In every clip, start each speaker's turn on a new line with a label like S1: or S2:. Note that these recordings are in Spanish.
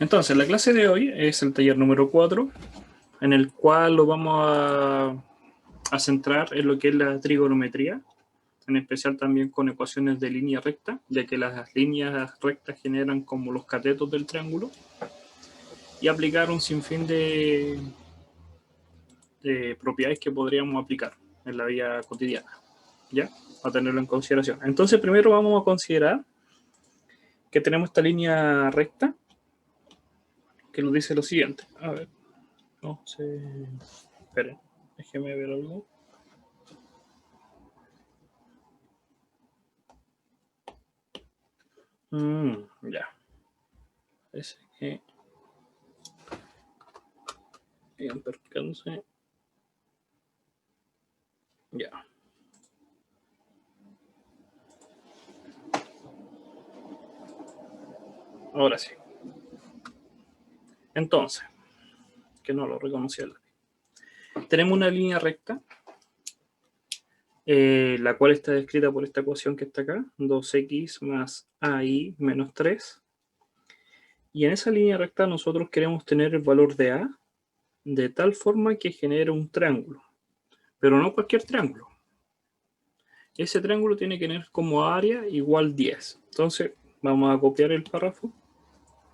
S1: Entonces, la clase de hoy es el taller número 4, en el cual lo vamos a centrar en lo que es la trigonometría, en especial también con ecuaciones de línea recta, ya que las líneas rectas generan como los catetos del triángulo, y aplicar un sinfín de propiedades que podríamos aplicar en la vida cotidiana, ¿ya? A tenerlo en consideración. Entonces, primero vamos a considerar que tenemos esta línea recta, que nos dice lo siguiente. A ver, no sé. Esperen, déjeme ver algo. Ya. Parece que. Bien, percance. Ya. Ahora sí. Entonces, que no lo reconocía. Tenemos una línea recta, la cual está descrita por esta ecuación que está acá, 2x más AI menos 3. Y en esa línea recta nosotros queremos tener el valor de A de tal forma que genere un triángulo. Pero no cualquier triángulo. Ese triángulo tiene que tener como área igual 10. Entonces, vamos a copiar el párrafo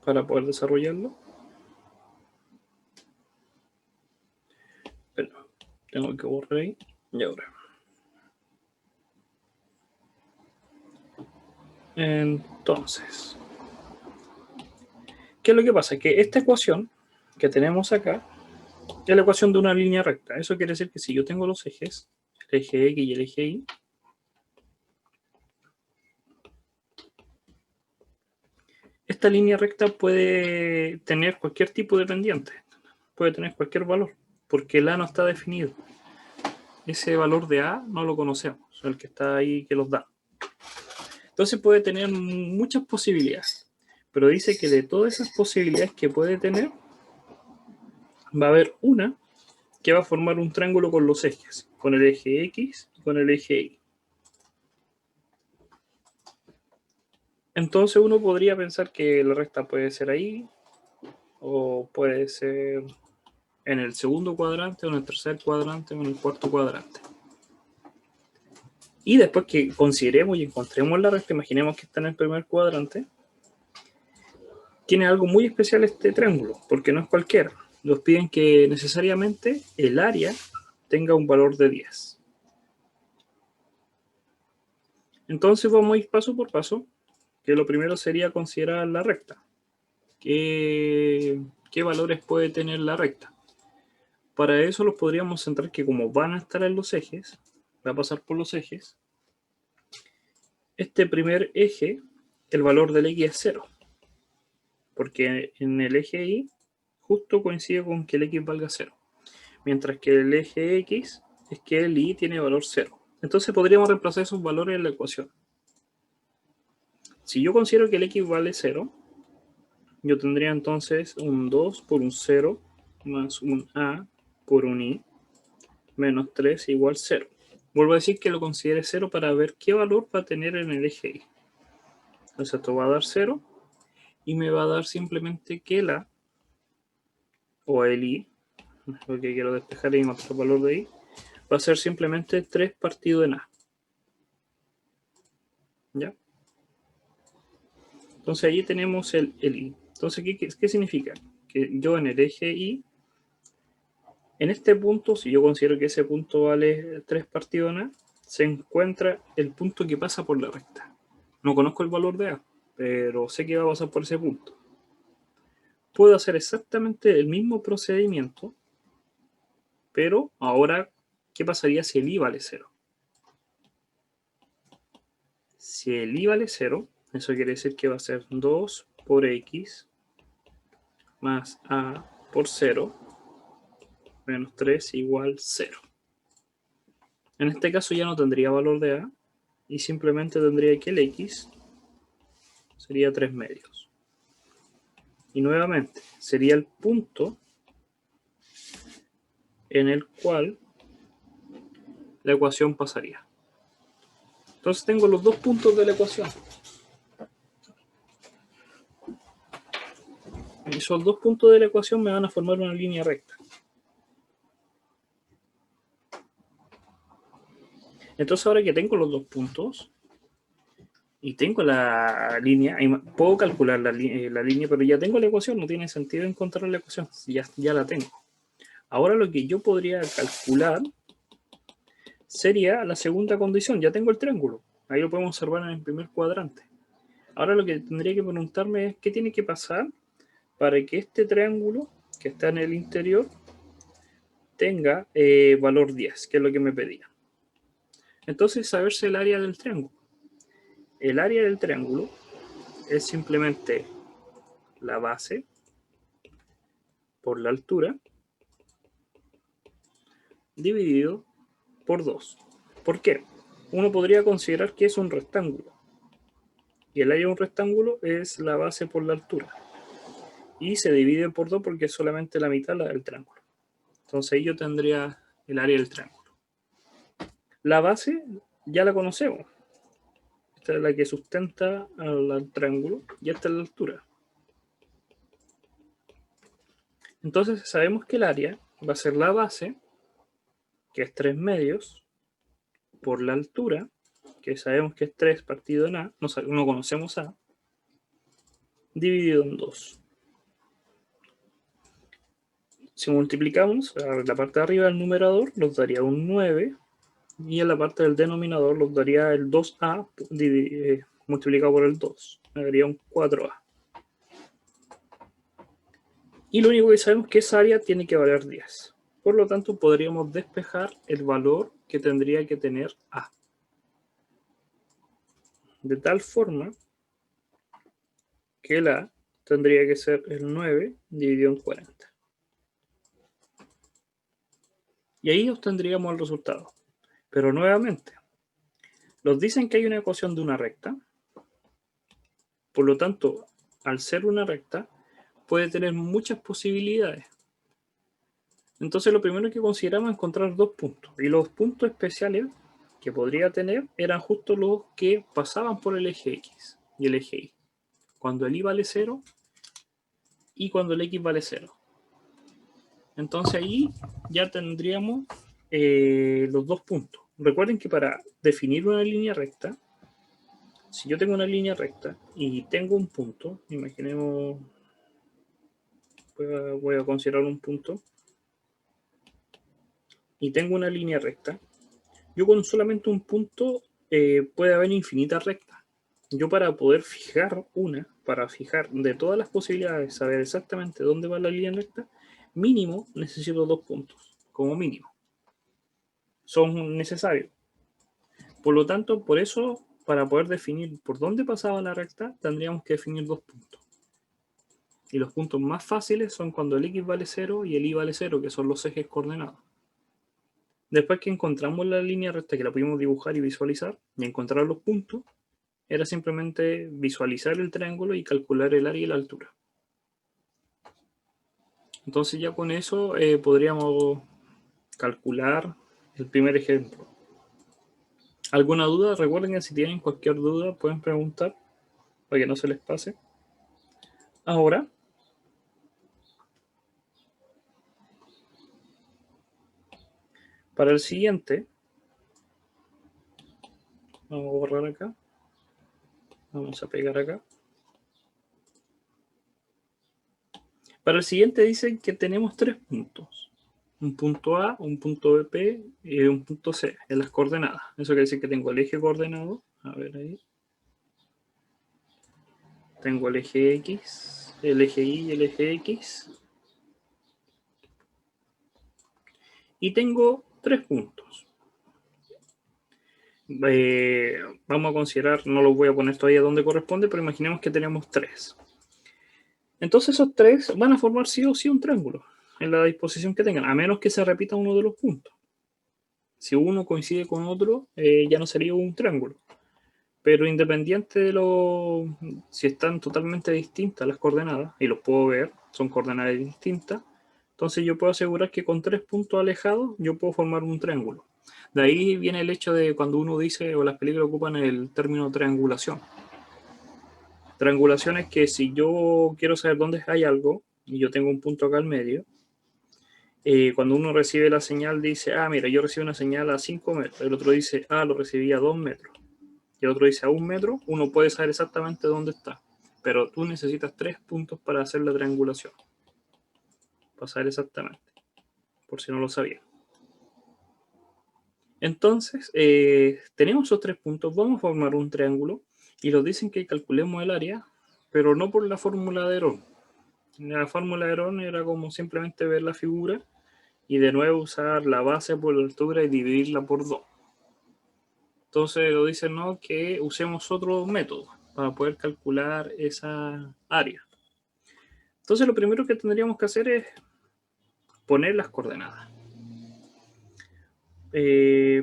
S1: para poder desarrollarlo. Pero tengo que borrar ahí. Y ahora. Entonces, ¿qué es lo que pasa? Que esta ecuación que tenemos acá es la ecuación de una línea recta. Eso quiere decir que si yo tengo los ejes, el eje X y el eje Y, esta línea recta puede tener cualquier tipo de pendiente, puede tener cualquier valor, porque el A no está definido. Ese valor de A no lo conocemos, el que está ahí que los da. Entonces puede tener muchas posibilidades, pero dice que de todas esas posibilidades que puede tener, va a haber una que va a formar un triángulo con los ejes, con el eje X y con el eje Y. Entonces uno podría pensar que la recta puede ser ahí, o puede ser en el segundo cuadrante, o en el tercer cuadrante, o en el cuarto cuadrante. Y después que consideremos y encontremos la recta, imaginemos que está en el primer cuadrante, tiene algo muy especial este triángulo, porque no es cualquiera. Nos piden que necesariamente el área tenga un valor de 10. Entonces vamos a ir paso por paso, que lo primero sería considerar la recta. ¿Qué valores puede tener la recta? Para eso los podríamos centrar que como van a estar en los ejes, va a pasar por los ejes, este primer eje, el valor del X es 0, porque en el eje Y justo coincide con que el X valga 0, mientras que el eje X es que el Y tiene valor 0. Entonces podríamos reemplazar esos valores en la ecuación. Si yo considero que el X vale 0, yo tendría entonces un 2 por un 0 más un A por un Y menos 3 igual 0. Vuelvo a decir que lo considere 0 para ver qué valor va a tener en el eje Y. Entonces esto va a dar 0 y me va a dar simplemente que el A o el Y, lo que quiero despejar y encontrar el valor de Y, va a ser simplemente 3 partido en A. ¿Ya? Entonces ahí tenemos el Y. Entonces, ¿qué significa? Que yo en el eje Y, en este punto, si yo considero que ese punto vale 3 partido en A, se encuentra el punto que pasa por la recta. No conozco el valor de A, pero sé que va a pasar por ese punto. Puedo hacer exactamente el mismo procedimiento, pero ahora, ¿qué pasaría si el Y vale 0? Si el Y vale 0, eso quiere decir que va a ser 2 por X más A por 0 menos 3 igual 0. En este caso ya no tendría valor de A y simplemente tendría que el X sería 3 medios. Y nuevamente sería el punto en el cual la ecuación pasaría. Entonces tengo los dos puntos de la ecuación. esos dos puntos de la ecuación me van a formar una línea recta. Entonces ahora que tengo los dos puntos y tengo la línea, puedo calcular la línea, pero ya tengo la ecuación, no tiene sentido encontrar la ecuación, ya la tengo. Ahora lo que yo podría calcular sería la segunda condición, ya tengo el triángulo, ahí lo podemos observar en el primer cuadrante. Ahora lo que tendría que preguntarme es qué tiene que pasar para que este triángulo que está en el interior tenga valor 10, que es lo que me pedía. Entonces, saberse el área del triángulo. El área del triángulo es simplemente la base por la altura dividido por 2. ¿Por qué? Uno podría considerar que es un rectángulo. Y el área de un rectángulo es la base por la altura. Y se divide por 2 porque es solamente la mitad del triángulo. Entonces ahí yo tendría el área del triángulo. La base ya la conocemos. Esta es la que sustenta al triángulo y esta es la altura. Entonces sabemos que el área va a ser la base, que es 3 medios, por la altura, que sabemos que es 3 partido en A, no conocemos A, dividido en 2. Si multiplicamos la parte de arriba del numerador, nos daría un 9, y en la parte del denominador nos daría el 2A multiplicado por el 2, me daría un 4A. Y lo único que sabemos es que esa área tiene que valer 10. Por lo tanto, podríamos despejar el valor que tendría que tener A. De tal forma que el A tendría que ser el 9 dividido en 40. Y ahí obtendríamos el resultado. Pero nuevamente, nos dicen que hay una ecuación de una recta. Por lo tanto, al ser una recta, puede tener muchas posibilidades. Entonces lo primero que consideramos es encontrar dos puntos. Y los puntos especiales que podría tener eran justo los que pasaban por el eje X y el eje Y. Cuando el Y vale 0 y cuando el X vale 0. Entonces ahí ya tendríamos los dos puntos. Recuerden que para definir una línea recta, si yo tengo una línea recta y tengo un punto, imaginemos, voy a considerar un punto, y tengo una línea recta, yo con solamente un punto puede haber infinitas rectas. Yo para poder fijar para fijar de todas las posibilidades, saber exactamente dónde va la línea recta, mínimo necesito dos puntos, como mínimo. Son necesarios. Por lo tanto, por eso, para poder definir por dónde pasaba la recta, tendríamos que definir dos puntos. Y los puntos más fáciles son cuando el X vale 0 y el Y vale 0, que son los ejes coordenados. Después que encontramos la línea recta que la pudimos dibujar y visualizar, y encontrar los puntos, era simplemente visualizar el triángulo y calcular el área y la altura. Entonces ya con eso podríamos calcular el primer ejemplo. ¿Alguna duda? Recuerden que si tienen cualquier duda pueden preguntar para que no se les pase. Ahora, para el siguiente, vamos a borrar acá. Vamos a pegar acá. Para el siguiente dicen que tenemos tres puntos. Un punto A, un punto B y un punto C en las coordenadas. Eso quiere decir que tengo el eje coordenado. A ver ahí. Tengo el eje X, el eje Y y el eje X. Y tengo tres puntos. Vamos a considerar, no los voy a poner todavía donde corresponde, pero imaginemos que tenemos tres. Entonces esos tres van a formar sí o sí un triángulo en la disposición que tengan, a menos que se repita uno de los puntos. Si uno coincide con otro, ya no sería un triángulo. Pero independiente de si están totalmente distintas las coordenadas, y los puedo ver, son coordenadas distintas, entonces yo puedo asegurar que con tres puntos alejados yo puedo formar un triángulo. De ahí viene el hecho de cuando uno dice, o las películas ocupan el término triangulación. Triangulación es que si yo quiero saber dónde hay algo, y yo tengo un punto acá al medio, cuando uno recibe la señal dice, ah, mira, yo recibo una señal a 5 metros, el otro dice, ah, lo recibí a 2 metros, y el otro dice a 1 metro, uno puede saber exactamente dónde está, pero tú necesitas 3 puntos para hacer la triangulación, para saber exactamente, por si no lo sabía. Entonces, tenemos esos 3 puntos, vamos a formar un triángulo, y nos dicen que calculemos el área, pero no por la fórmula de Herón. La fórmula de Herón era como simplemente ver la figura y de nuevo usar la base por la altura y dividirla por 2. Entonces lo dicen, no, que usemos otro método para poder calcular esa área. Entonces lo primero que tendríamos que hacer es poner las coordenadas.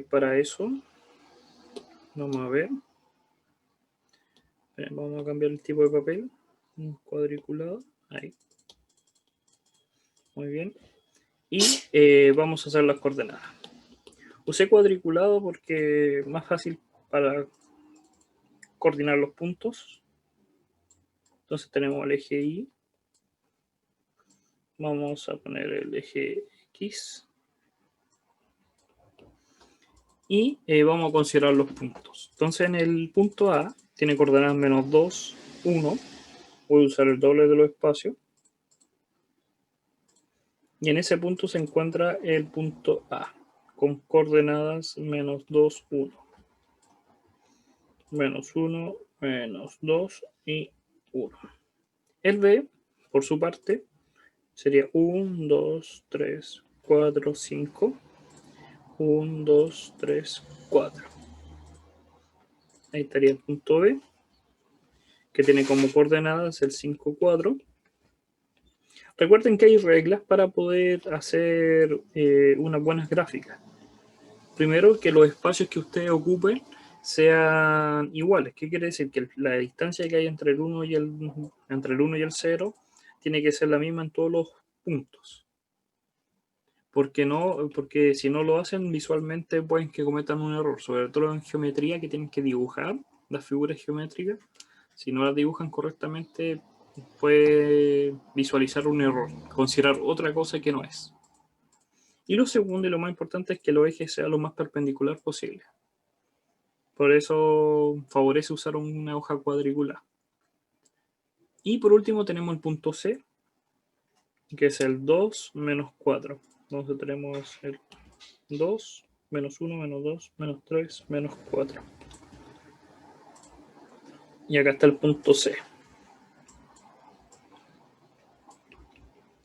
S1: Para eso, vamos a ver. Vamos a cambiar el tipo de papel. Un cuadriculado. Ahí. Muy bien. Y vamos a hacer las coordenadas. Usé cuadriculado porque es más fácil para coordinar los puntos. Entonces tenemos el eje Y. Vamos a poner el eje X. Y vamos a considerar los puntos. Entonces en el punto A tiene coordenadas menos 2, 1. Voy a usar el doble de los espacios. Y en ese punto se encuentra el punto A, con coordenadas menos 2, 1. Menos 1, menos 2 y 1. El B, por su parte, sería 1, 2, 3, 4, 5. 1, 2, 3, 4. Ahí estaría el punto B, que tiene como coordenadas el 5, 4. Recuerden que hay reglas para poder hacer unas buenas gráficas. Primero, que los espacios que ustedes ocupen sean iguales. ¿Qué quiere decir? Que la distancia que hay entre el 1 y el 0 tiene que ser la misma en todos los puntos. Porque si no lo hacen visualmente pueden que cometan un error, sobre todo en geometría, que tienen que dibujar las figuras geométricas. Si no las dibujan correctamente puede visualizar un error, considerar otra cosa que no es. Y lo segundo y lo más importante es que los ejes sean lo más perpendicular posible. Por eso favorece usar una hoja cuadricular. Y por último tenemos el punto C, que es el 2 menos 4. Entonces tenemos el 2, menos 1, menos 2, menos 3, menos 4. Y acá está el punto C.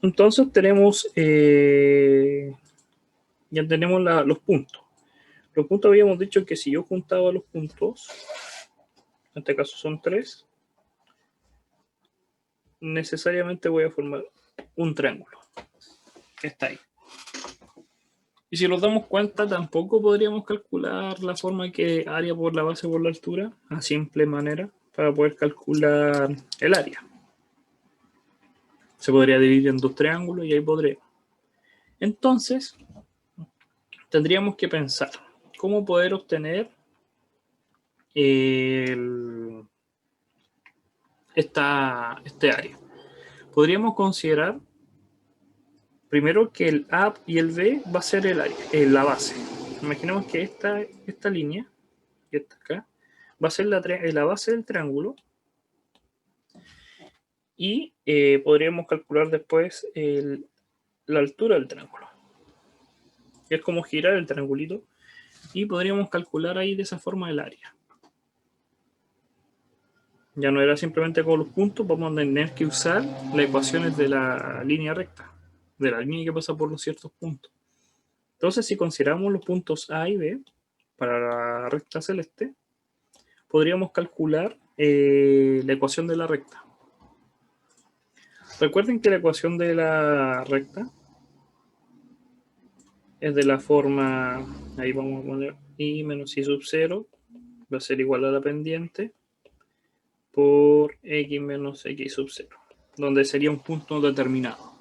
S1: Entonces tenemos, ya tenemos los puntos. Los puntos habíamos dicho que si yo juntaba los puntos, en este caso son 3, necesariamente voy a formar un triángulo, que está ahí. Y si nos damos cuenta, tampoco podríamos calcular la forma que área por la base por la altura, a simple manera, para poder calcular el área. Se podría dividir en 2 triángulos y ahí podríamos. Entonces, tendríamos que pensar cómo poder obtener este área. Podríamos considerar primero que el A y el B va a ser el área, la base. Imaginemos que esta línea, que está acá, va a ser la base del triángulo. Y podríamos calcular después la altura del triángulo. Es como girar el triangulito. Y podríamos calcular ahí de esa forma el área. Ya no era simplemente con los puntos, vamos a tener que usar las ecuaciones de la línea recta, de la línea que pasa por los ciertos puntos. Entonces, si consideramos los puntos A y B para la recta celeste, podríamos calcular la ecuación de la recta. Recuerden que la ecuación de la recta es de la forma, ahí vamos a poner y menos y sub 0 va a ser igual a la pendiente por x menos x sub 0, donde sería un punto determinado.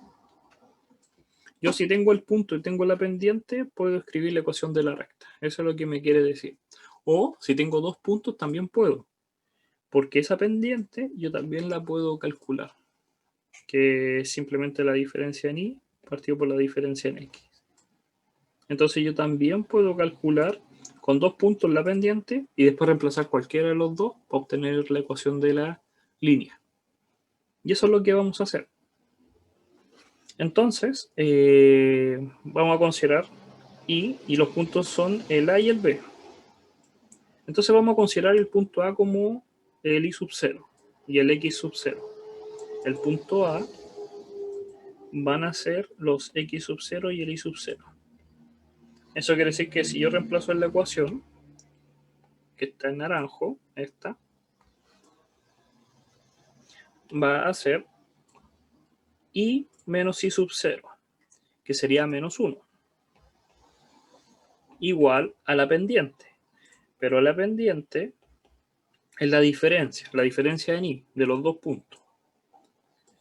S1: Yo si tengo el punto y tengo la pendiente, puedo escribir la ecuación de la recta. Eso es lo que me quiere decir. O si tengo 2 puntos, también puedo. porque esa pendiente yo también la puedo calcular, que es simplemente la diferencia en y partido por la diferencia en x. Entonces yo también puedo calcular con 2 puntos la pendiente y después reemplazar cualquiera de los dos para obtener la ecuación de la línea. Y eso es lo que vamos a hacer. Entonces, vamos a considerar y los puntos son el A y el B. Entonces vamos a considerar el punto A como el I sub 0 y el X sub 0. El punto A van a ser los X sub 0 y el Y sub 0. Eso quiere decir que si yo reemplazo en la ecuación, que está en naranjo, esta, va a ser Y menos Y sub 0, que sería menos 1, igual a la pendiente. Pero la pendiente es la diferencia en Y de los dos puntos.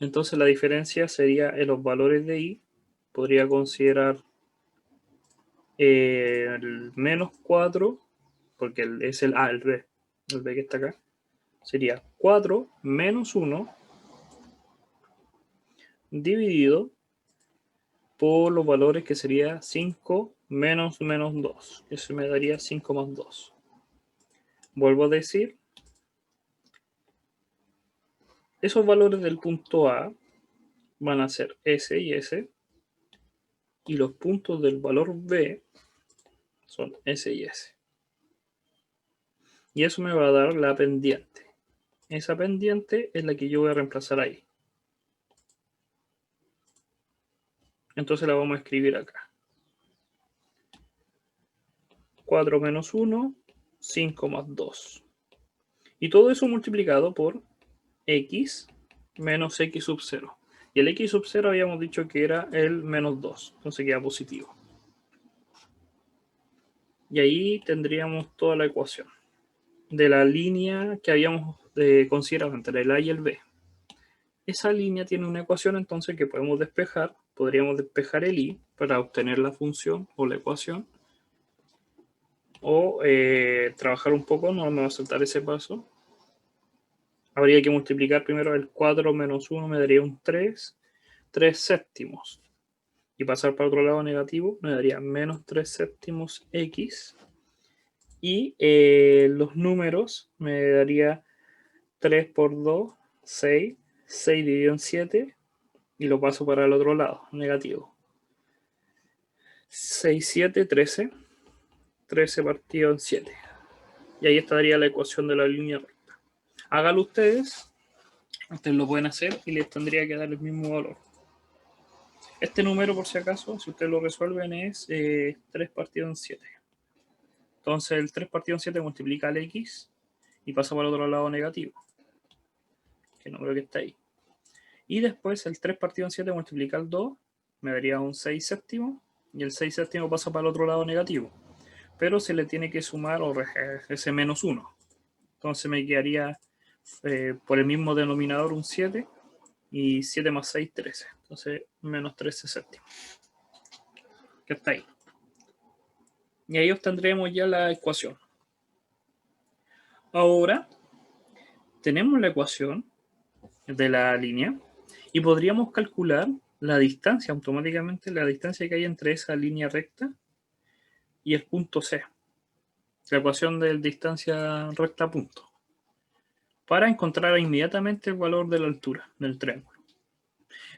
S1: Entonces la diferencia sería en los valores de Y, podría considerar el menos 4, porque es el A, el B que está acá, sería 4 menos 1 dividido por los valores que sería 5 menos 2. Eso me daría 5 más 2. Vuelvo a decir, esos valores del punto A van a ser S y S, y los puntos del valor B son S y S. Y eso me va a dar la pendiente. Esa pendiente es la que yo voy a reemplazar ahí. Entonces la vamos a escribir acá. 4 menos 1, 5 más 2. Y todo eso multiplicado por x menos x sub 0. Y el x sub 0 habíamos dicho que era el menos 2. Entonces queda positivo. Y ahí tendríamos toda la ecuación de la línea que habíamos considerado entre el A y el B. Esa línea tiene una ecuación entonces que podemos despejar. Podríamos despejar el y para obtener la función o la ecuación. O trabajar un poco, no me va a saltar ese paso. Habría que multiplicar primero el 4 menos 1, me daría un 3 séptimos. Y pasar para otro lado negativo, me daría menos 3 séptimos x. Y los números me daría 3 por 2, 6. 6 dividido en 7. Y lo paso para el otro lado, negativo. 6, 7, 13. 13 partido en 7. Y ahí estaría la ecuación de la línea recta. Hágalo ustedes. Ustedes lo pueden hacer y les tendría que dar el mismo valor. Este número, por si acaso, si ustedes lo resuelven, es 3 partido en 7. Entonces el 3 partido en 7 multiplica el x y pasa para el otro lado negativo, que no creo que está ahí. Y después el 3 partido en 7 multiplica el 2, me daría un 6 séptimo, y el 6 séptimo pasa para el otro lado negativo. Pero se le tiene que sumar ese menos 1. Entonces me quedaría por el mismo denominador un 7, y 7 más 6, 13. Entonces menos 13 séptimos, que está ahí. Y ahí obtendremos ya la ecuación. Ahora tenemos la ecuación de la línea y podríamos calcular la distancia automáticamente, la distancia que hay entre esa línea recta y el punto C, la ecuación de distancia recta punto, para encontrar inmediatamente el valor de la altura del triángulo.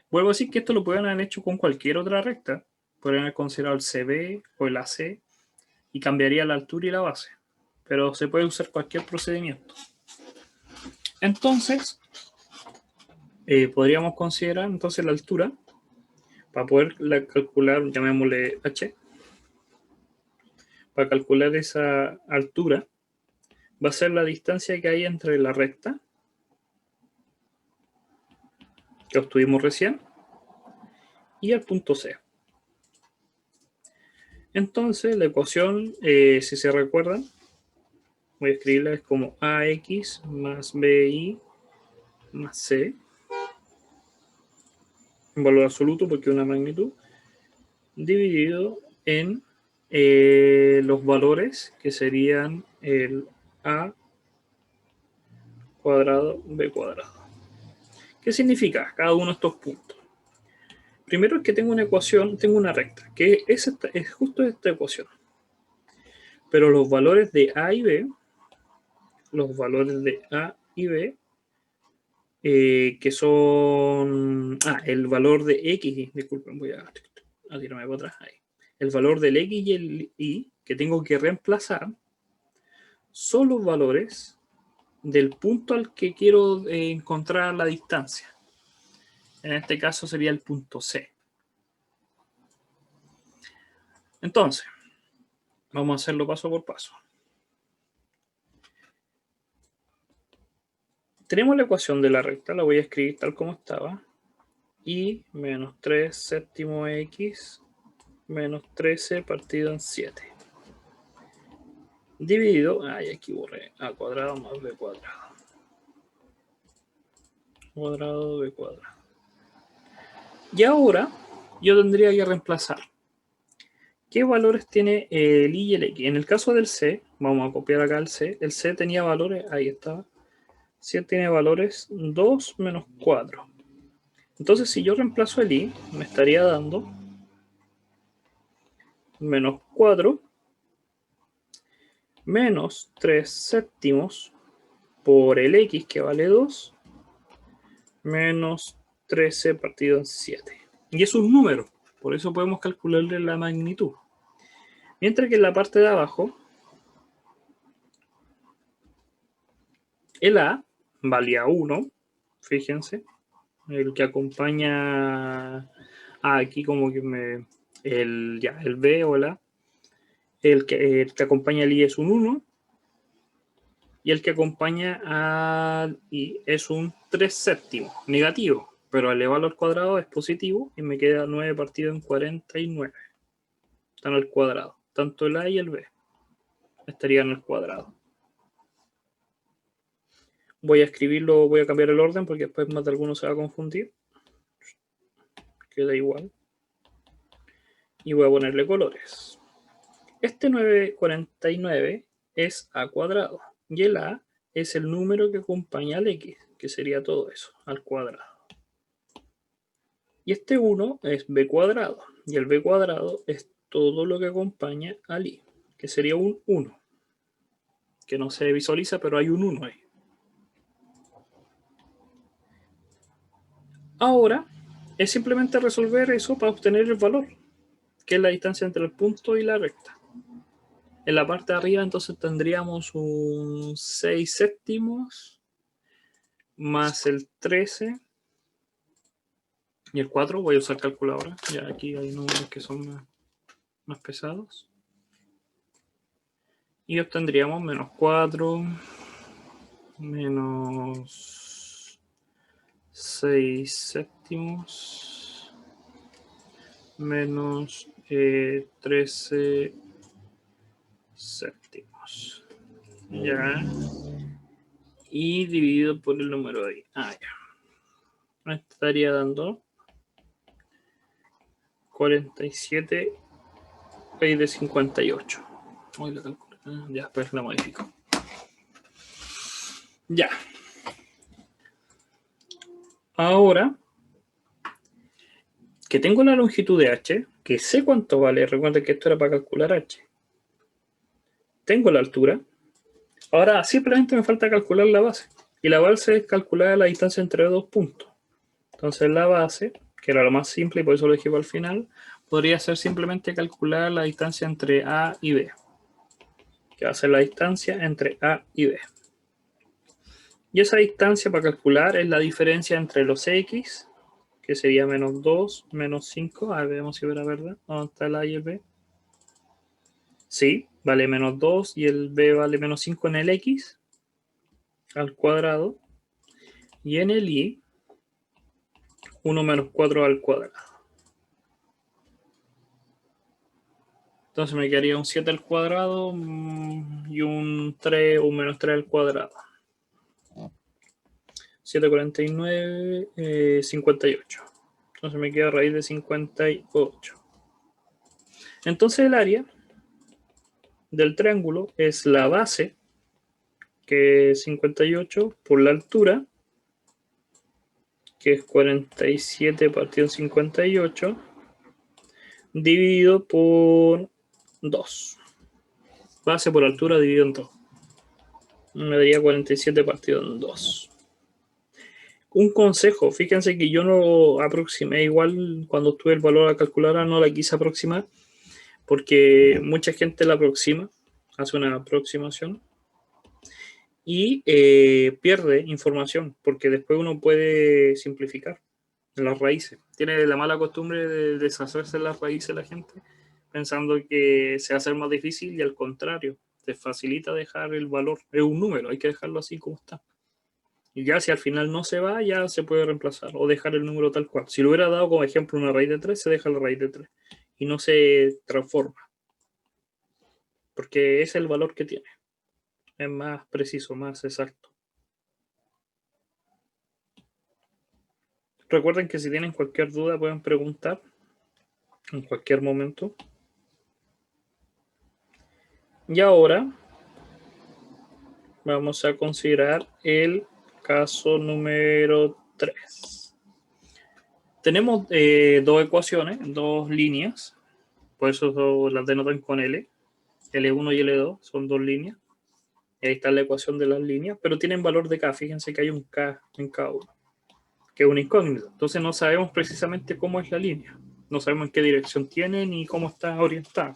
S1: Vuelvo a decir que esto lo pueden haber hecho con cualquier otra recta, podrían haber considerado el CB o el AC y cambiaría la altura y la base, pero se puede usar cualquier procedimiento. Entonces, podríamos considerar entonces la altura para poder calcular, llamémosle h, para calcular esa altura va a ser la distancia que hay entre la recta que obtuvimos recién y el punto C. Entonces la ecuación, si se recuerdan, voy a escribirla, es como AX más BI más C, en valor absoluto porque es una magnitud, dividido en los valores que serían el A cuadrado b cuadrado. ¿Qué significa cada uno de estos puntos? Primero es que tengo una ecuación, tengo una recta, que es justo esta ecuación. Pero los valores de A y B, que son... el valor de X, disculpen, voy a tirarme para atrás. Ahí. El valor del X y el Y que tengo que reemplazar son los valores del punto al que quiero encontrar la distancia. En este caso sería el punto C. Entonces, vamos a hacerlo paso por paso. Tenemos la ecuación de la recta, la voy a escribir tal como estaba. Y menos 3 séptimo X menos 13 partido en 7. Dividido, aquí borré, A cuadrado más B cuadrado. Cuadrado B cuadrado. Y ahora yo tendría que reemplazar. ¿Qué valores tiene el Y y el X? En el caso del C, vamos a copiar acá el C. El C tenía valores, ahí estaba. C tiene valores 2 menos 4. Entonces, si yo reemplazo el Y, me estaría dando menos 4 menos 3 séptimos por el X, que vale 2, menos 13 partido en 7. Y es un número, por eso podemos calcularle la magnitud. Mientras que en la parte de abajo, el A valía 1, fíjense, el que acompaña aquí como que el B o el A, el que acompaña al I es un 1, y el que acompaña al I es un 3 séptimos, negativo, pero al elevarlo al cuadrado es positivo y me queda 9 partido en 49. Están al cuadrado, tanto el A y el B estarían al cuadrado. Voy a escribirlo, voy a cambiar el orden porque después más de alguno se va a confundir. Queda igual. Y voy a ponerle colores. Este 949 es A cuadrado y el A es el número que acompaña al X, que sería todo eso, al cuadrado. Y este 1 es B cuadrado y el B cuadrado es todo lo que acompaña al I, que sería un 1, que no se visualiza, pero hay un 1 ahí. Ahora es simplemente resolver eso para obtener el valor, que es la distancia entre el punto y la recta. En la parte de arriba entonces tendríamos un 6 séptimos más el 13 y el 4. Voy a usar calculadora, ya aquí hay números que son más pesados. Y obtendríamos menos 4 menos 6 séptimos menos 13 séptimos. Ya. Y dividido por el número de ahí. Ya. Me estaría dando 47 raíz de 58. Hoy la calculo. Ya, después la modifico. Ya. Ahora que tengo la longitud de h, que sé cuánto vale, recuerden que esto era para calcular h. Tengo la altura. Ahora simplemente me falta calcular la base. Y la base es calcular la distancia entre dos puntos. Entonces la base, que era lo más simple y por eso lo dejé para el final, podría ser simplemente calcular la distancia entre A y B. Que va a ser la distancia entre A y B. Y esa distancia para calcular es la diferencia entre los X, que sería menos 2, menos 5. A ver, veamos si era verdad. ¿Dónde está el A y el B? Sí, vale menos 2 y el B vale menos 5 en el X al cuadrado. Y en el Y, 1 menos 4 al cuadrado. Entonces me quedaría un 7 al cuadrado y un 3 o menos 3 al cuadrado. 7, 49, 58. Entonces me queda raíz de 58. Entonces el área del triángulo es la base, que es 58, por la altura, que es 47 partido en 58, dividido por 2. Base por altura dividido en 2. Me daría 47 partido en 2. Un consejo, fíjense que yo no aproximé igual cuando tuve el valor a calcular, no la quise aproximar, porque mucha gente la aproxima, hace una aproximación y pierde información, porque después uno puede simplificar las raíces. Tiene la mala costumbre de deshacerse de las raíces la gente, pensando que se va a hacer más difícil y al contrario, te facilita dejar el valor. Es un número, hay que dejarlo así como está. Y ya si al final no se va, ya se puede reemplazar o dejar el número tal cual. Si lo hubiera dado como ejemplo una raíz de 3, se deja la raíz de 3 y no se transforma, porque es el valor que tiene. Es más preciso, más exacto. Recuerden que si tienen cualquier duda pueden preguntar en cualquier momento. Y ahora vamos a considerar el caso número 3. Tenemos dos ecuaciones, dos líneas, por eso las denotan con L. L1 y L2 son dos líneas. Y ahí está la ecuación de las líneas, pero tienen valor de K. Fíjense que hay un K en cada uno, que es una incógnita. Entonces no sabemos precisamente cómo es la línea. No sabemos en qué dirección tiene ni cómo está orientada.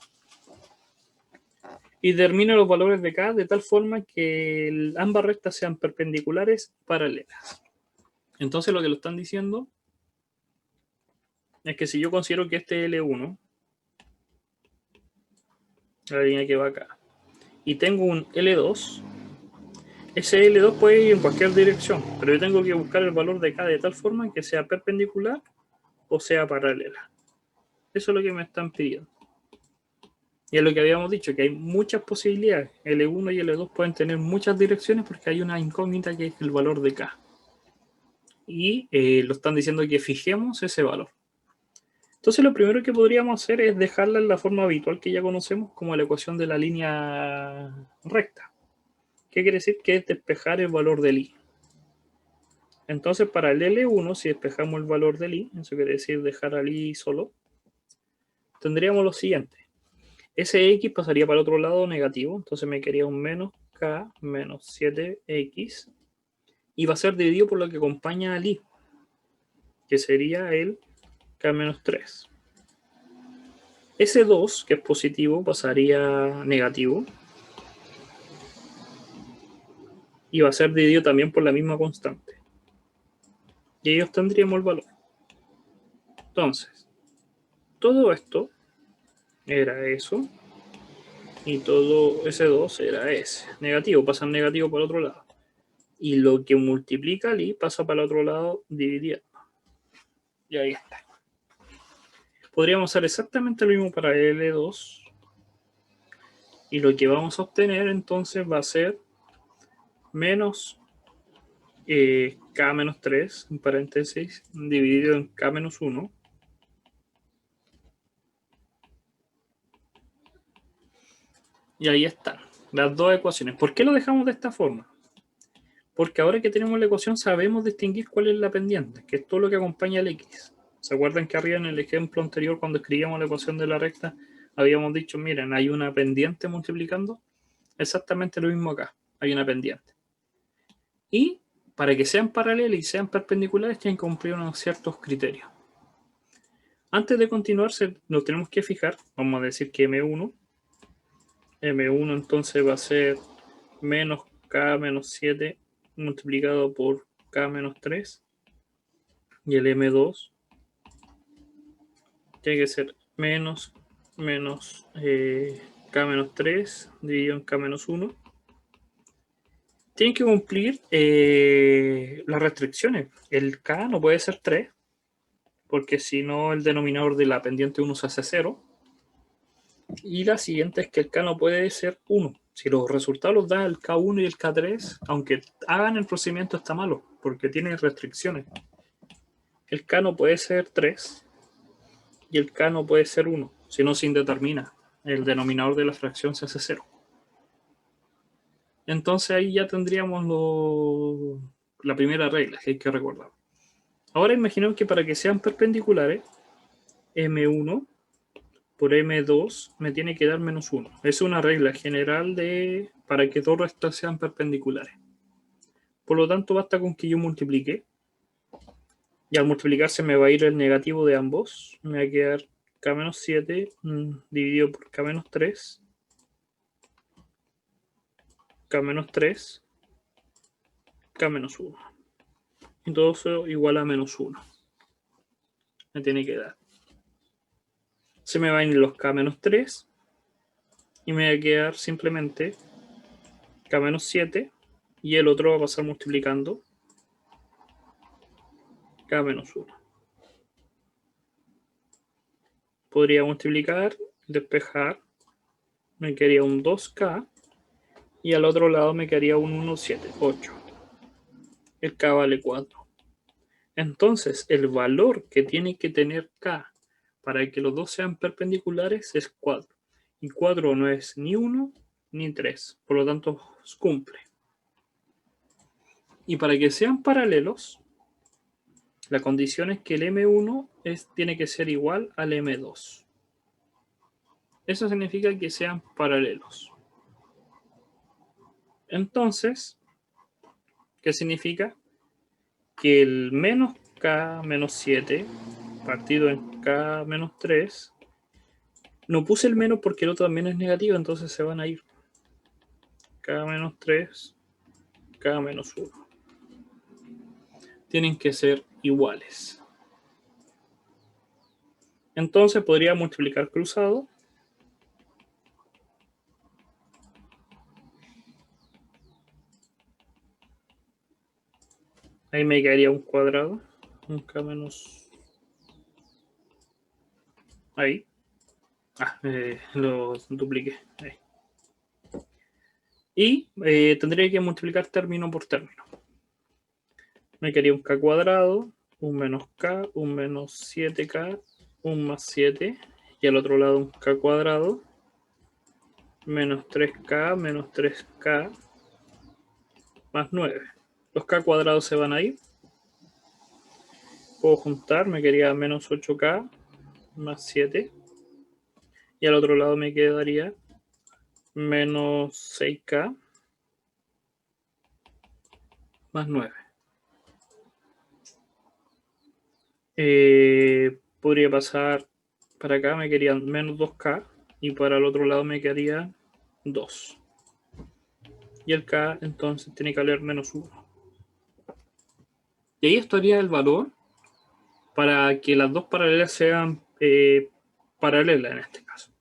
S1: Y determina los valores de K de tal forma que ambas rectas sean perpendiculares paralelas. Entonces lo que lo están diciendo es que si yo considero que este es L1, la línea que va acá, y tengo un L2, ese L2 puede ir en cualquier dirección, pero yo tengo que buscar el valor de K de tal forma que sea perpendicular o sea paralela. Eso es lo que me están pidiendo. Y es lo que habíamos dicho, que hay muchas posibilidades. L1 y L2 pueden tener muchas direcciones porque hay una incógnita que es el valor de K. Y lo están diciendo que fijemos ese valor. Entonces lo primero que podríamos hacer es dejarla en la forma habitual que ya conocemos como la ecuación de la línea recta. ¿Qué quiere decir? Que es despejar el valor del I. Entonces para el L1, si despejamos el valor del I, eso quiere decir dejar al I solo, tendríamos lo siguiente. Ese X pasaría para el otro lado negativo, entonces me quedaría un menos K menos 7X y va a ser dividido por lo que acompaña al I, que sería el K menos 3. Ese 2, que es positivo, pasaría negativo y va a ser dividido también por la misma constante. Y ahí obtendríamos el valor. Entonces, todo esto era eso y todo ese 2 era ese. Negativo, pasa negativo para el otro lado. Y lo que multiplica el I pasa para el otro lado dividiendo. Y ahí está. Podríamos hacer exactamente lo mismo para L2. Y lo que vamos a obtener entonces va a ser menos K menos 3, en paréntesis, dividido en K menos 1. Y ahí están las dos ecuaciones. ¿Por qué lo dejamos de esta forma? Porque ahora que tenemos la ecuación sabemos distinguir cuál es la pendiente, que es todo lo que acompaña al X. ¿Se acuerdan que arriba en el ejemplo anterior, cuando escribíamos la ecuación de la recta, habíamos dicho, miren, hay una pendiente multiplicando? Exactamente lo mismo acá, hay una pendiente. Y para que sean paralelas y sean perpendiculares tienen que cumplir unos ciertos criterios. Antes de continuar, nos tenemos que fijar, vamos a decir que M1 entonces va a ser menos K menos 7 multiplicado por K menos 3 y el M2 tiene que ser menos K menos 3 dividido en K menos 1. Tienen que cumplir las restricciones. El K no puede ser 3 porque si no el denominador de la pendiente 1 se hace 0. Y la siguiente es que el K no puede ser 1. Si los resultados los dan el K1 y el K3, aunque hagan el procedimiento está malo, porque tiene restricciones. El K no puede ser 3 y el K no puede ser 1, si no se indetermina. El denominador de la fracción se hace 0. Entonces ahí ya tendríamos la primera regla que hay que recordar. Ahora imaginemos que para que sean perpendiculares, M1 por M2 me tiene que dar menos 1. Es una regla general para que dos restas sean perpendiculares. Por lo tanto, basta con que yo multiplique. Y al multiplicar se me va a ir el negativo de ambos. Me va a quedar K-7 dividido por K-3. K-3. K-1. Y todo eso igual a menos 1. Me tiene que dar. Se me van a ir los K-3. Y me va a quedar simplemente K-7. Y el otro va a pasar multiplicando K-1. Podría multiplicar, despejar. Me quedaría un 2K. Y al otro lado me quedaría un 1, 7, 8. El K vale 4. Entonces, el valor que tiene que tener K para que los dos sean perpendiculares es 4. Y 4 no es ni 1 ni 3. Por lo tanto, cumple. Y para que sean paralelos, la condición es que el M1 tiene que ser igual al M2. Eso significa que sean paralelos. Entonces, ¿qué significa? Que el menos K menos 7 partido en K menos 3, no puse el menos porque el otro también es negativo, entonces se van a ir K menos 3, K menos 1. Tienen que ser iguales. Entonces podría multiplicar cruzado. Ahí me quedaría un cuadrado. Un K menos... Ahí. Lo dupliqué. Ahí. Y tendría que multiplicar término por término. Me quedaría un K cuadrado, un menos K, un menos 7K, un más 7. Y al otro lado un K cuadrado, menos 3K, menos 3K, más 9. Los K cuadrados se van a ir. Puedo juntar, me quedaría menos 8K, más 7. Y al otro lado me quedaría menos 6K, más 9. Podría pasar para acá, me quedaría menos 2K. Y para el otro lado me quedaría 2. Y el K entonces tiene que valer menos 1. Y ahí estaría el valor para que las dos paralelas sean paralelas en este caso.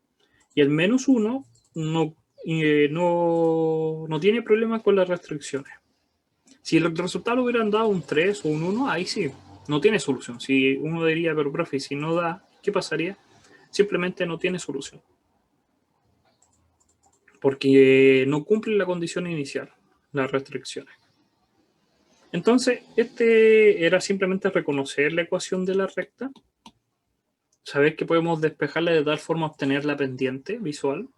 S1: Y el menos 1 no tiene problema con las restricciones. Si el resultado hubieran dado un 3 o un 1, ahí sí, no tiene solución. Si uno diría, pero profe, si no da, ¿qué pasaría? Simplemente no tiene solución. Porque no cumple la condición inicial, las restricciones. Entonces, era simplemente reconocer la ecuación de la recta, saber que podemos despejarla de tal forma obtener la pendiente visual,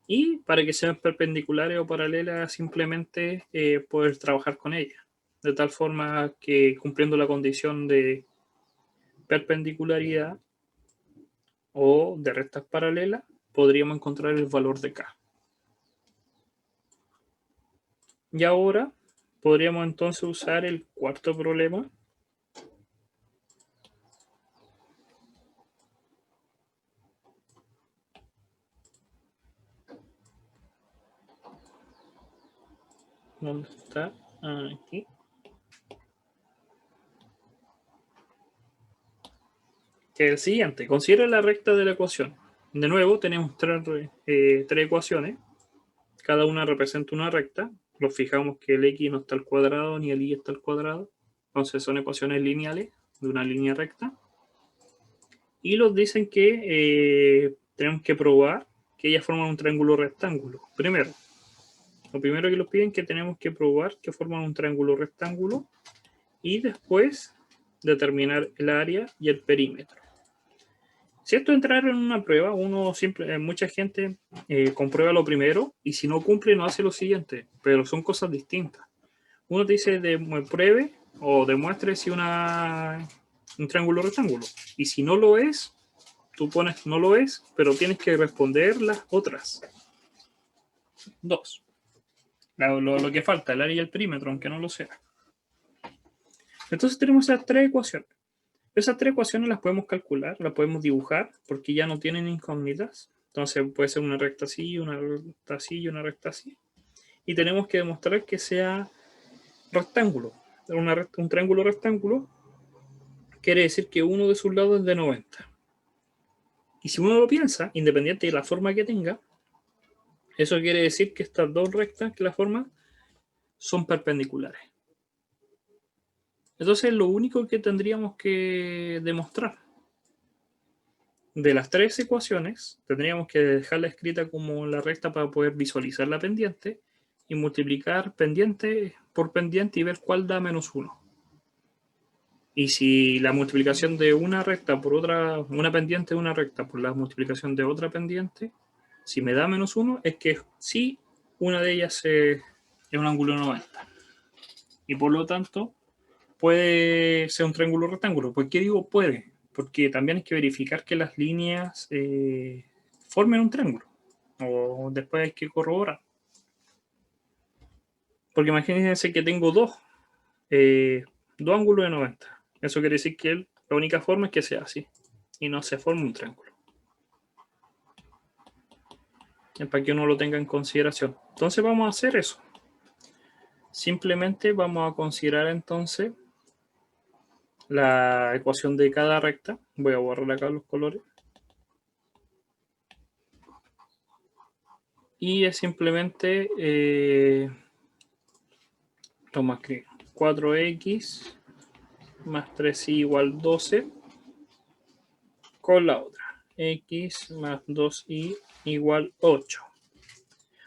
S1: y para que sean perpendiculares o paralelas, simplemente poder trabajar con ellas, de tal forma que cumpliendo la condición de perpendicularidad o de rectas paralelas, podríamos encontrar el valor de K. Y ahora podríamos entonces usar el cuarto problema. ¿Dónde está? Aquí. Que es el siguiente. Considera la recta de la ecuación. De nuevo, tenemos tres ecuaciones. Cada una representa una recta. Nos fijamos que el x no está al cuadrado ni el y está al cuadrado. Entonces son ecuaciones lineales de una línea recta. Y nos dicen que tenemos que probar que ellas forman un triángulo rectángulo. Lo primero que nos piden es que tenemos que probar que forman un triángulo rectángulo y después determinar el área y el perímetro. Si esto entrar en una prueba, mucha gente comprueba lo primero y si no cumple no hace lo siguiente, pero son cosas distintas. Uno te dice pruebe o demuestre si un triángulo rectángulo y si no lo es, tú pones no lo es, pero tienes que responder las otras dos. Lo que falta, el área y el perímetro, aunque no lo sea. Entonces tenemos esas tres ecuaciones. Esas tres ecuaciones las podemos calcular, las podemos dibujar, porque ya no tienen incógnitas. Entonces puede ser una recta así, una recta así y una recta así. Y tenemos que demostrar que sea rectángulo. Un triángulo rectángulo quiere decir que uno de sus lados es de 90. Y si uno lo piensa, independiente de la forma que tenga, eso quiere decir que estas dos rectas que la forman son perpendiculares. Entonces, lo único que tendríamos que demostrar de las tres ecuaciones, tendríamos que dejarla escrita como la recta para poder visualizar la pendiente y multiplicar pendiente por pendiente y ver cuál da menos 1. Y si la multiplicación de una recta por otra, una pendiente de una recta por la multiplicación de otra pendiente, si me da menos 1, es que sí, una de ellas es un ángulo 90. Y por lo tanto, puede ser un triángulo rectángulo. ¿Por qué digo puede? Porque también hay que verificar que las líneas formen un triángulo. O después hay que corroborar. Porque imagínense que tengo dos ángulos de 90. Eso quiere decir que la única forma es que sea así. Y no se forme un triángulo. Es para que uno lo tenga en consideración. Entonces vamos a hacer eso. Simplemente vamos a considerar entonces la ecuación de cada recta. Voy a borrar acá los colores. Y es simplemente toma que 4x más 3y igual 12 con la otra. X más 2y igual 8.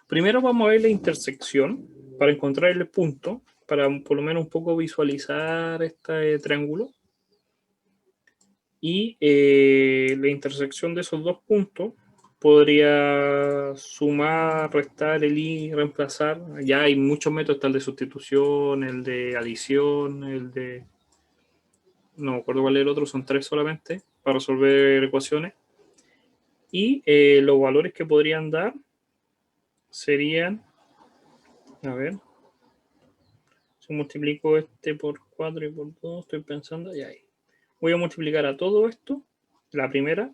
S1: Primero vamos a ver la intersección para encontrar el punto, para por lo menos un poco visualizar este triángulo. Y la intersección de esos dos puntos podría sumar, restar, reemplazar. Ya hay muchos métodos, está el de sustitución, el de adición, el de... No me acuerdo cuál es el otro, son 3 solamente para resolver ecuaciones. Y los valores que podrían dar serían, a ver, si multiplico este por 4 y por 2, estoy pensando, ya ahí. Voy a multiplicar a todo esto, la primera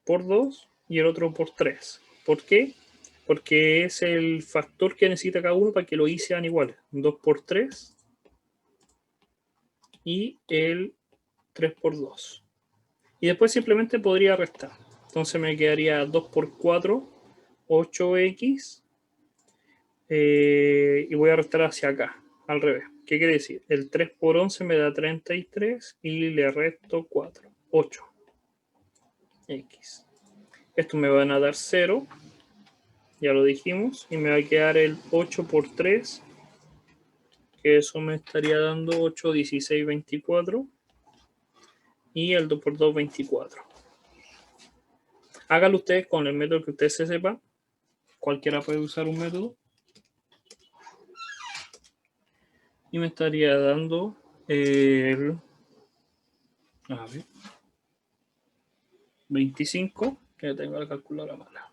S1: por 2 y el otro por 3. ¿Por qué? Porque es el factor que necesita cada uno para que los i sean iguales. 2 por 3 y el 3 por 2. Y después simplemente podría restar. Entonces me quedaría 2 por 4, 8x. Y voy a restar hacia acá, al revés. ¿Qué quiere decir? El 3 por 11 me da 33 y le resto 4, 8x. Esto me van a dar 0, ya lo dijimos, y me va a quedar el 8 por 3, que eso me estaría dando 8, 16, 24, y el 2 por 2, 24. Háganlo ustedes con el método que ustedes se sepan. Cualquiera puede usar un método. Y me estaría dando el... A ver. 25, que tengo la calculadora mala.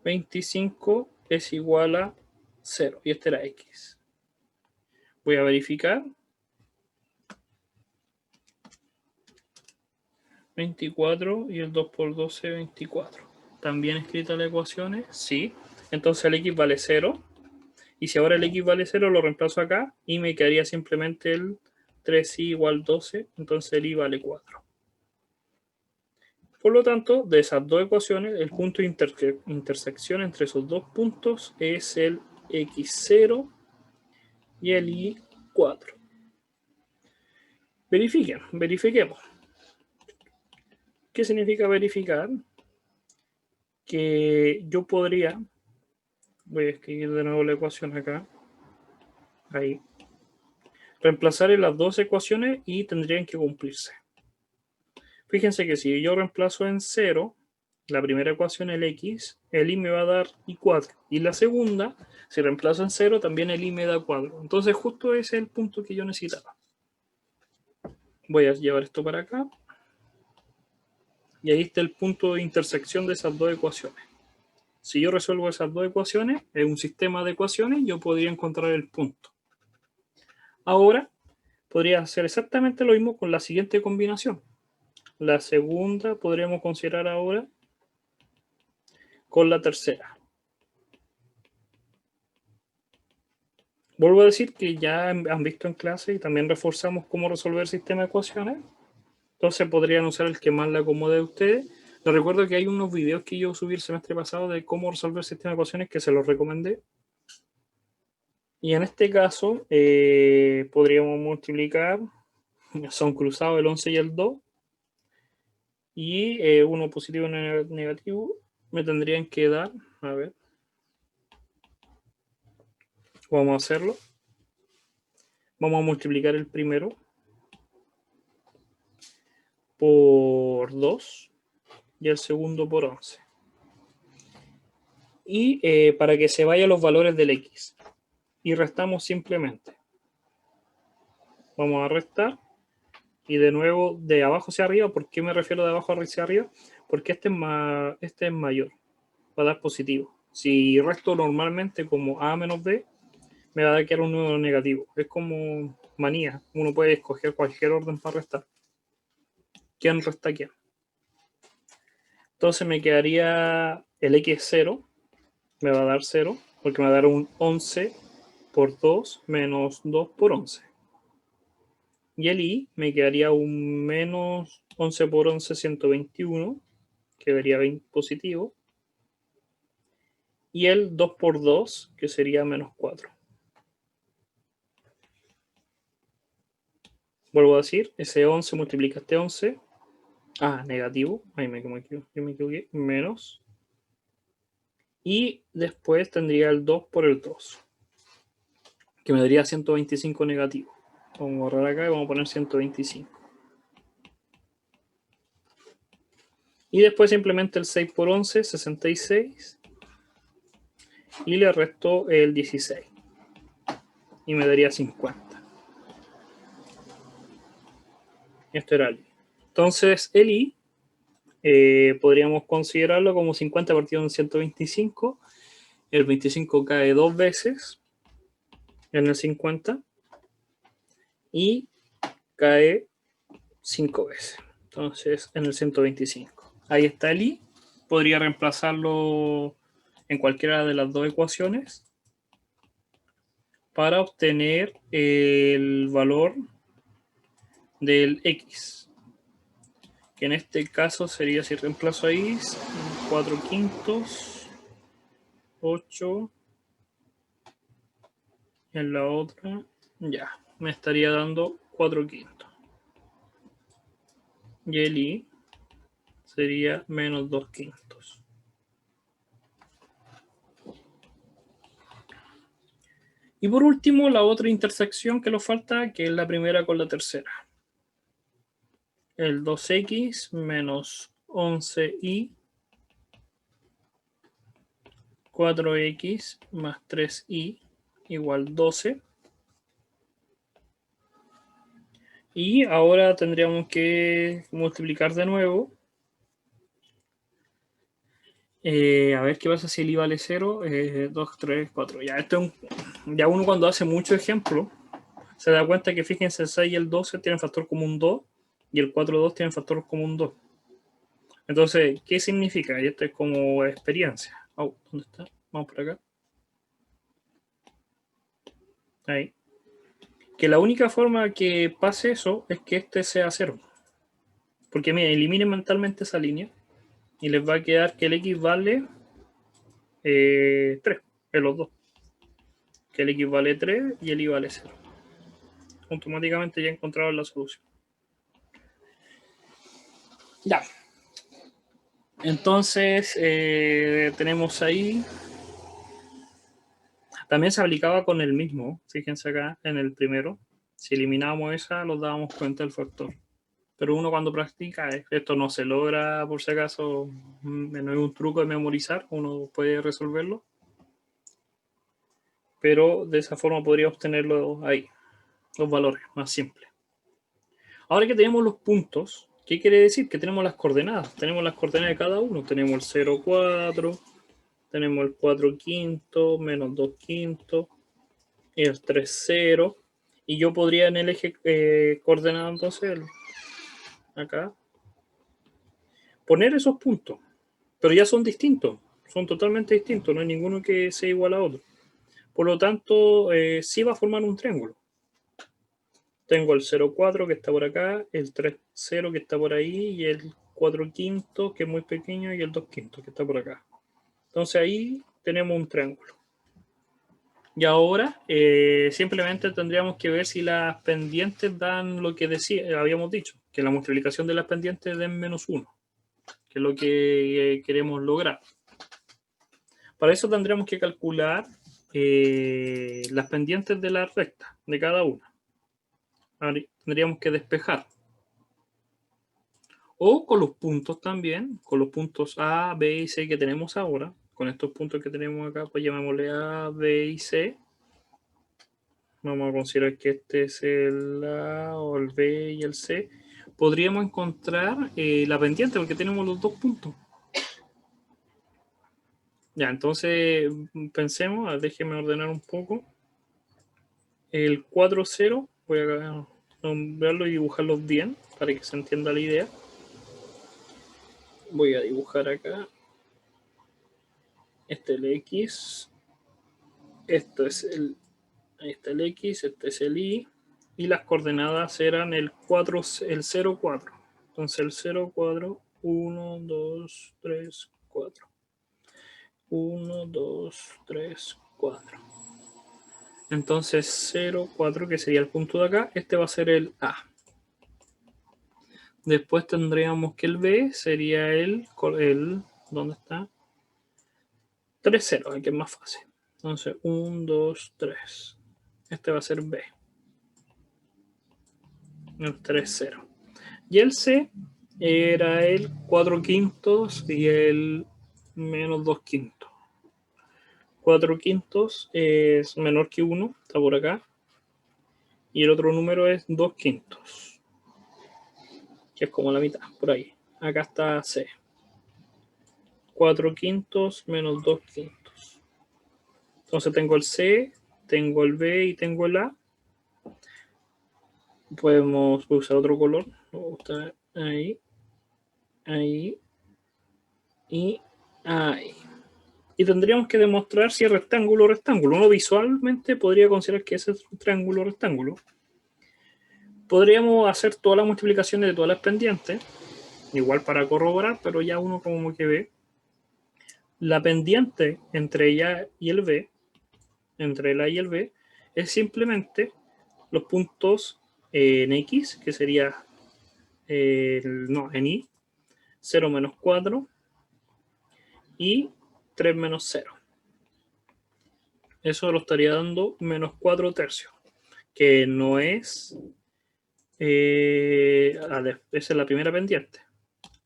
S1: 25 es igual a 0 y este era x. Voy a verificar. 24 y el 2 por 12, 24. ¿También escrita las ecuaciones? Sí. Entonces el x vale 0. Y si ahora el x vale 0, lo reemplazo acá y me quedaría simplemente el 3y igual 12. Entonces el y vale 4. Por lo tanto, de esas dos ecuaciones, el punto de intersección entre esos dos puntos es el x0 y el y4. Verifiquemos. ¿Qué significa verificar? Que yo podría, voy a escribir de nuevo la ecuación acá, ahí, reemplazar en las dos ecuaciones y tendrían que cumplirse. Fíjense que si yo reemplazo en 0 la primera ecuación, el x, el y me va a dar y4. Y la segunda, si reemplazo en 0, también el y me da 4. Entonces justo ese es el punto que yo necesitaba. Voy a llevar esto para acá. Y ahí está el punto de intersección de esas dos ecuaciones. Si yo resuelvo esas dos ecuaciones, en un sistema de ecuaciones, yo podría encontrar el punto. Ahora, podría hacer exactamente lo mismo con la siguiente combinación. La segunda podríamos considerar ahora con la tercera. Vuelvo a decir que ya han visto en clase y también reforzamos cómo resolver el sistema de ecuaciones. Entonces podrían usar el que más le acomode a ustedes. Les recuerdo que hay unos videos que yo subí el semestre pasado de cómo resolver el sistema de ecuaciones que se los recomendé. Y en este caso podríamos multiplicar, son cruzados el 11 y el 2. Y uno positivo y uno negativo me tendrían que dar, a ver, vamos a hacerlo. Vamos a multiplicar el primero por 2 y el segundo por 11. Y para que se vayan los valores del x. Y restamos simplemente. Vamos a restar. Y de nuevo, de abajo hacia arriba. ¿Por qué me refiero de abajo hacia arriba? Porque este es mayor. Va a dar positivo. Si resto normalmente como a menos b, me va a quedar un número negativo. Es como manía. Uno puede escoger cualquier orden para restar. ¿Quién resta quién? Entonces me quedaría el x0. Me va a dar 0. Porque me va a dar un 11 por 2 menos 2 por 11. Y el i me quedaría un menos 11 por 11, 121. Que vería 20 positivo. Y el 2 por 2, que sería menos 4. Vuelvo a decir, ese 11 multiplica este 11. Negativo. Ahí me equivoqué. Menos. Y después tendría el 2 por el 2. Que me daría 125 negativo. Vamos a borrar acá y vamos a poner 125. Y después simplemente el 6 por 11, 66. Y le resto el 16. Y me daría 50. Esto era el i. Entonces el i podríamos considerarlo como 50 partido en 125. El 25 cae 2 veces en el 50 y cae 5 veces. Entonces en el 125. Ahí está el i. Podría reemplazarlo en cualquiera de las dos ecuaciones para obtener el valor del x. Que en este caso sería, si reemplazo ahí, 4 quintos, 8, en la otra, ya, me estaría dando 4 quintos. Y el i sería menos 2 quintos. Y por último, la otra intersección que nos falta, que es la primera con la tercera. El 2x menos 11y 4x más 3y igual 12. Y ahora tendríamos que multiplicar de nuevo. A ver qué pasa si el i vale 0. 2, 3, 4. Ya uno cuando hace mucho ejemplo se da cuenta que, fíjense, el 6 y el 12 tienen factor común 2 y el 4 y 2 tienen factor común 2. Entonces, ¿qué significa? Y esto es como experiencia. ¿Dónde está? Vamos por acá. Ahí. Que la única forma que pase eso es que este sea 0. Porque mira, eliminen mentalmente esa línea y les va a quedar que el x vale 3 en los dos. Que el x vale 3 y el y vale 0. Automáticamente ya encontraron la solución. Ya. Entonces, tenemos ahí. También se aplicaba con el mismo. Fíjense acá en el primero. Si eliminábamos esa, nos dábamos cuenta del factor. Pero uno cuando practica, esto no se logra por si acaso, no es un truco de memorizar, uno puede resolverlo, pero de esa forma podría obtenerlo ahí, los valores más simples. Ahora que tenemos los puntos, ¿qué quiere decir? Que tenemos las coordenadas. Tenemos las coordenadas de cada uno. Tenemos el 0, 4, tenemos el 4 quinto, menos 2 quinto, y el 3, 0. Y yo podría en el eje coordenado entonces, acá, poner esos puntos. Pero ya son distintos. Son totalmente distintos. No hay ninguno que sea igual a otro. Por lo tanto, sí va a formar un triángulo. Tengo el 0,4 que está por acá, el 3,0 que está por ahí y el 4 quinto que es muy pequeño y el 2 quinto que está por acá. Entonces ahí tenemos un triángulo. Y ahora simplemente tendríamos que ver si las pendientes dan lo que habíamos dicho, que la multiplicación de las pendientes den menos 1, que es lo que queremos lograr. Para eso tendríamos que calcular las pendientes de la recta, de cada una. Ahora tendríamos que despejar. O con los puntos también, con los puntos A, B y C que tenemos ahora, con estos puntos que tenemos acá, pues llamémosle A, B y C. Vamos a considerar que este es el A o el B y el C. Podríamos encontrar la pendiente porque tenemos los dos puntos. Ya, entonces pensemos, déjenme ordenar un poco. El 4, 0, voy a nombrarlo y dibujarlos bien para que se entienda la idea. Voy a dibujar acá. Este es el X. Esto es el... Ahí está el X, este es el Y. Y las coordenadas eran el 4, el 0, 4. Entonces el 0, 4, 1, 2, 3, 4. 1, 2, 3, 4. Entonces 0, 4, que sería el punto de acá, este va a ser el A. Después tendríamos que el B sería el ¿dónde está? 3, 0, que es más fácil. Entonces 1, 2, 3. Este va a ser B. El 3, 0. Y el C era el 4 quintos y el menos 2 quintos. 4 quintos es menor que 1, está por acá. Y el otro número es 2 quintos, que es como la mitad, por ahí. Acá está C. 4 quintos menos 2 quintos. Entonces tengo el C, tengo el B y tengo el A. Podemos usar otro color. Ahí, ahí y ahí. Y tendríamos que demostrar si es rectángulo o rectángulo. Uno visualmente podría considerar que ese es un triángulo o rectángulo. Podríamos hacer todas las multiplicaciones de todas las pendientes, igual para corroborar, pero ya uno como que ve. La pendiente entre ella y el B, entre el A y el B, es simplemente los puntos en X, que sería, no, en Y, 0 menos 4 y 3 menos 0. Eso lo estaría dando menos 4 tercios, que no es... esa es la primera pendiente.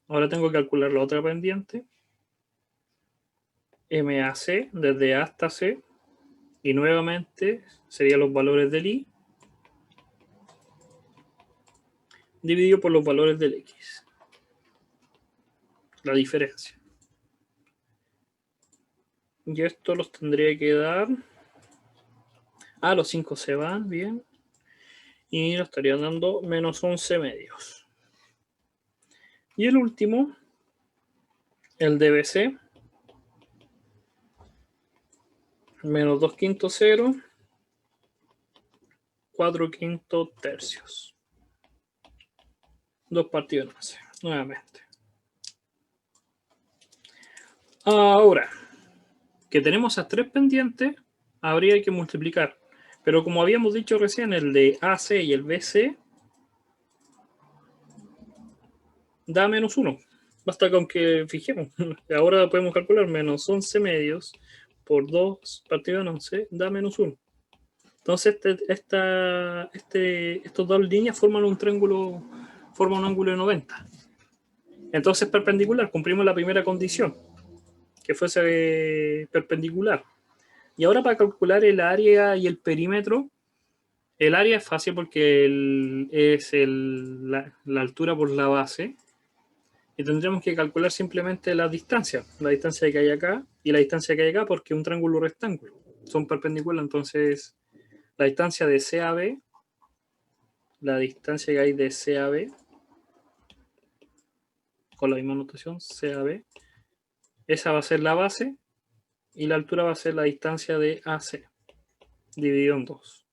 S1: Ahora tengo que calcular la otra pendiente. MAC, desde A hasta C. Y nuevamente serían los valores del Y dividido por los valores del X. La diferencia. Y esto los tendría que dar... los 5 se van, bien. Y lo estarían dando menos 11 medios. Y el último, el DBC, menos 2 quintos 0, 4 quintos tercios. 2 partidos en 11, nuevamente. Ahora, que tenemos esas tres pendientes, habría que multiplicar. Pero como habíamos dicho recién, el de AC y el BC da menos 1. Basta con que fijemos. Ahora podemos calcular menos 11 medios por 2 partido en 11 da menos 1. Entonces estos dos líneas forman un triángulo forma un ángulo de 90. Entonces perpendicular, cumplimos la primera condición, que fuese perpendicular. Y ahora para calcular el área y el perímetro, el área es fácil porque es la altura por la base. Y tendremos que calcular simplemente la distancia que hay acá y la distancia que hay acá, porque es un triángulo rectángulo. Son perpendiculares, entonces la distancia de C a B, la distancia que hay de C a B, con la misma notación, C a B, esa va a ser la base y la altura va a ser la distancia de AC, dividido en 2.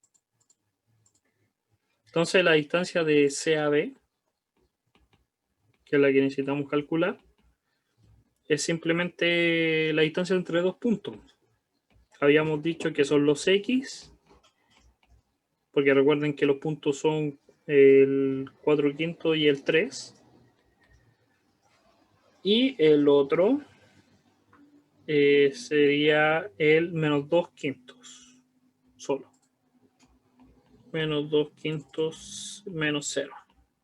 S1: Entonces la distancia de C a B, que es la que necesitamos calcular, es simplemente la distancia entre dos puntos. Habíamos dicho que son los X, porque recuerden que los puntos son el 4/5 y el 3. Y el otro sería el menos 2/5 solo. Menos 2/5 menos 0,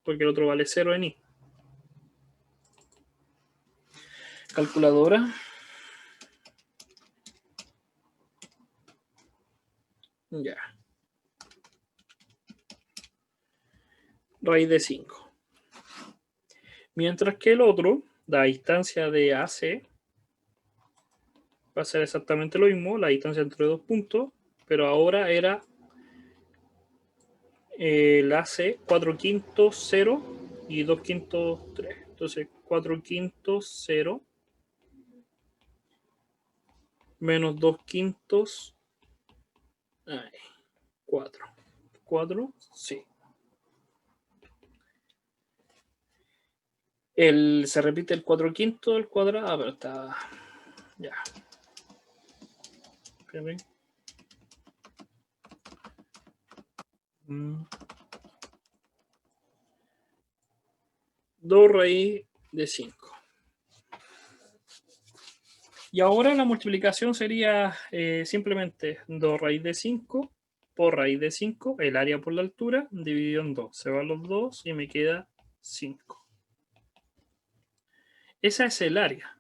S1: porque el otro vale 0 en I. Calculadora. Ya. Raíz de 5. Mientras que el otro, la distancia de AC, va a ser exactamente lo mismo, la distancia entre dos puntos, pero ahora era el AC 4/5, 0 y 2/5, 3. Entonces 4/5, 0 menos 2/5, 4. 4, sí. Se repite el 4/5 al cuadrado, pero está... Ya. Espérame. 2 raíz de 5. Y ahora la multiplicación sería simplemente 2 raíz de 5 por raíz de 5, el área por la altura, dividido en 2. Se van los 2 y me queda 5. Esa es el área.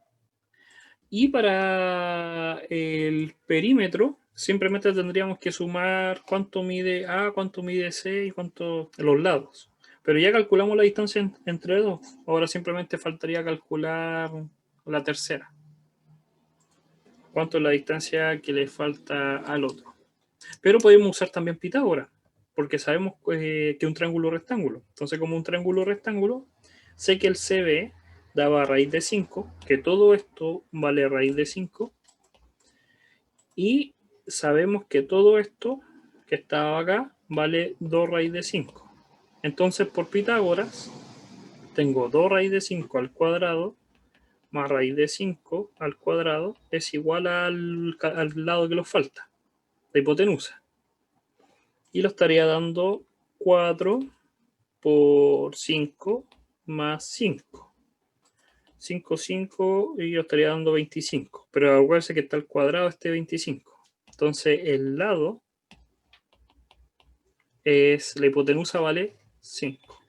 S1: Y para el perímetro, simplemente tendríamos que sumar cuánto mide A, cuánto mide C y cuánto los lados. Pero ya calculamos la distancia entre dos. Ahora simplemente faltaría calcular la tercera. ¿Cuánto es la distancia que le falta al otro? Pero podemos usar también Pitágoras, porque sabemos que es un triángulo rectángulo. Entonces, como un triángulo rectángulo, sé que el CB daba raíz de 5, que todo esto vale raíz de 5, y sabemos que todo esto que estaba acá vale 2 raíz de 5. Entonces, por Pitágoras, tengo 2 raíz de 5 al cuadrado más raíz de 5 al cuadrado es igual al lado que nos falta, la hipotenusa. Y lo estaría dando 4 por 5 más 5. 5, 5 y yo estaría dando 25. Pero acuérdense que está al cuadrado este 25. Entonces el lado es, la hipotenusa vale 5.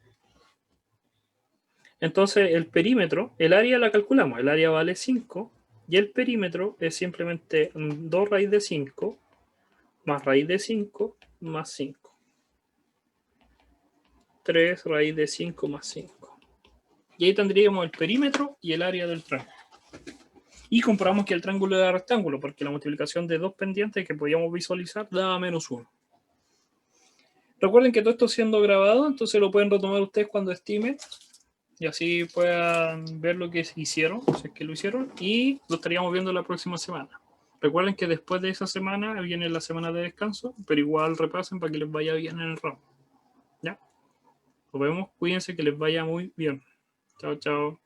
S1: Entonces el perímetro, el área la calculamos, el área vale 5 y el perímetro es simplemente 2 raíz de 5 más raíz de 5 más 5. 3 raíz de 5 más 5. Y ahí tendríamos el perímetro y el área del triángulo. Y comprobamos que el triángulo era rectángulo, porque la multiplicación de dos pendientes que podíamos visualizar daba menos 1. Recuerden que todo esto siendo grabado, entonces lo pueden retomar ustedes cuando estimen. Y así puedan ver lo que hicieron, si es que lo hicieron, y lo estaríamos viendo la próxima semana. Recuerden que después de esa semana viene la semana de descanso, pero igual repasen para que les vaya bien en el ramo. ¿Ya? Nos vemos, cuídense, que les vaya muy bien. Chao, chao.